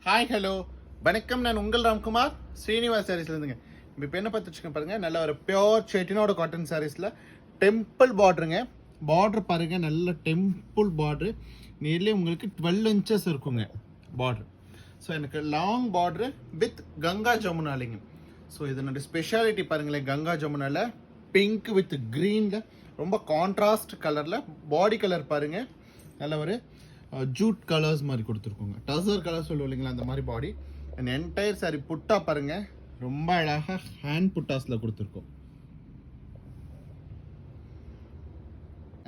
Hi hello வணக்கம். நான் உங்கள் ராம்குமார் ஸ்ரீனிவாஸ் சாரீஸ்லேருந்துங்க. இப்போ என்ன பார்த்து வச்சுக்கோங்க பாருங்கள், நல்ல ஒரு பியோர் செட்டினோட காட்டன் சாரீஸில் டெம்பிள் பார்டருங்க. பார்டர் பாருங்கள், நல்ல டெம்பிள் பார்டரு. நியர்லி உங்களுக்கு 12 inches இருக்குங்க பார்டர். ஸோ எனக்கு லாங் பார்டரு வித் கங்கா ஜமுனாலிங்க. ஸோ இதனோட ஸ்பெஷாலிட்டி பாருங்களேன், கங்கா ஜமுனாவில் பிங்க் வித் க்ரீனில் ரொம்ப கான்ட்ராஸ்ட் கலரில் பாடி கலர் பாருங்கள், நல்ல ஒரு ஜூட் கலர்ஸ் மாதிரி கொடுத்துருக்கோங்க. டசர் கலர் சொல்லுவோம் இல்லைங்களா, அந்த மாதிரி பாடி. அண்ட் என்டையர் சாரி புட்டா பாருங்க, ரொம்ப அழகாக ஹேண்ட் புட்டாஸில் கொடுத்துருக்கோம்.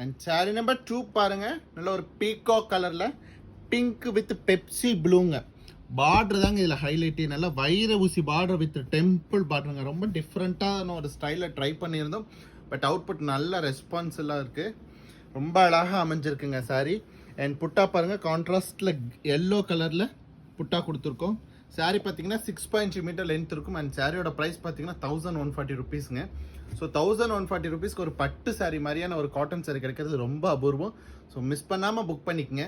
அண்ட் சாரி நம்பர் 2 பாருங்க, நல்ல ஒரு பீகாக் கலரில் பிங்க் வித் பெப்சி ப்ளூங்க. பார்டர் தாங்க இதில் ஹைலைட்டு. நல்லா வைர ஊசி பார்டர் வித் டெம்பிள் பார்டருங்க. ரொம்ப டிஃப்ரெண்ட்டான ஒரு ஸ்டைலில் ட்ரை பண்ணியிருந்தோம். பட் அவுட்புட் நல்ல ரெஸ்பான்ஸ் எல்லாம் இருக்குது. ரொம்ப அழகாக அமைஞ்சிருக்குங்க சாரி. அண்ட் புட்டா பாருங்கள், கான்ட்ராஸ்டில் எல்லோ கலரில் புட்டா கொடுத்துருக்கோம். சாரீ பார்த்தீங்கன்னா 6.3 மீட்டர் லென்த் இருக்கும். அண்ட் சாரியோட ப்ரைஸ் பார்த்தீங்கன்னா 1140 rupeesங்க. ஸோ 1140 rupeesக்கு ஒரு பட்டு சாரீ மாதிரியான ஒரு காட்டன் சாரீ கிடைக்கிறது ரொம்ப அபூர்வம். ஸோ மிஸ் பண்ணாமல் புக் பண்ணிக்கங்க.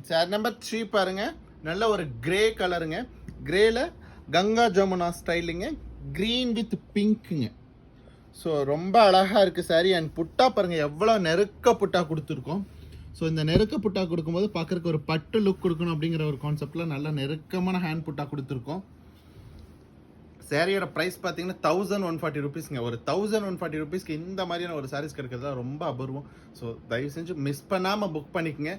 சாரி நம்பர் 3 பாருங்கள், நல்ல ஒரு கிரே கலருங்க. கிரேல கங்கா ஜமுனா ஸ்டைலுங்க, க்ரீன் வித் பிங்க்குங்க. ஸோ ரொம்ப அழகாக இருக்குது சாரீ. அண்ட் புட்டா பாருங்கள், எவ்வளோ நெருக்க புட்டா கொடுத்துருக்கோம். ஸோ இந்த நெருக்க புட்டா கொடுக்கும்போது பார்க்குறக்கு ஒரு பட்டு லுக் கொடுக்கணும் அப்படிங்கிற ஒரு கான்செப்டில் நல்ல நெருக்கமான ஹேண்ட் புட்டா கொடுத்துருக்கோம். சாரியோட ப்ரைஸ் பார்த்தீங்கன்னா 1140 rupeesங்க. ஒரு 1140 rupeesக்கு இந்த மாதிரியான ஒரு சாரீஸ் கிடைக்கிறதுலாம் ரொம்ப அபூர்வம். ஸோ தயவு செஞ்சு மிஸ் பண்ணாமல் புக் பண்ணிக்கங்க.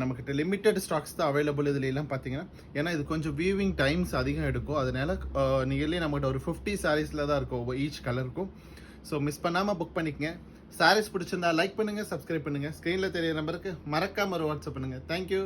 நம்மக்கிட்ட லிமிட்டட் ஸ்டாக்ஸ் தான் அவைலபிள் இதில் எல்லாம் பார்த்தீங்கன்னா. ஏன்னா இது கொஞ்சம் வீவிங் டைம்ஸ் அதிகம் எடுக்கும். அதனால நியர்லி நம்மகிட்ட ஒரு 50 சாரீஸில் தான் இருக்கும் ஈச் கலருக்கும். ஸோ மிஸ் பண்ணாமல் புக் பண்ணிக்கங்க. சாரீஸ் பிடிச்சிருந்தா லைக் பண்ணுங்கள், சப்ஸ்கிரைப் பண்ணுங்கள். ஸ்க்ரீனில் தெரிய நம்பருக்கு மறக்காமல் ஒரு வாட்ஸ்அப் பண்ணுங்கள். தேங்க்யூ.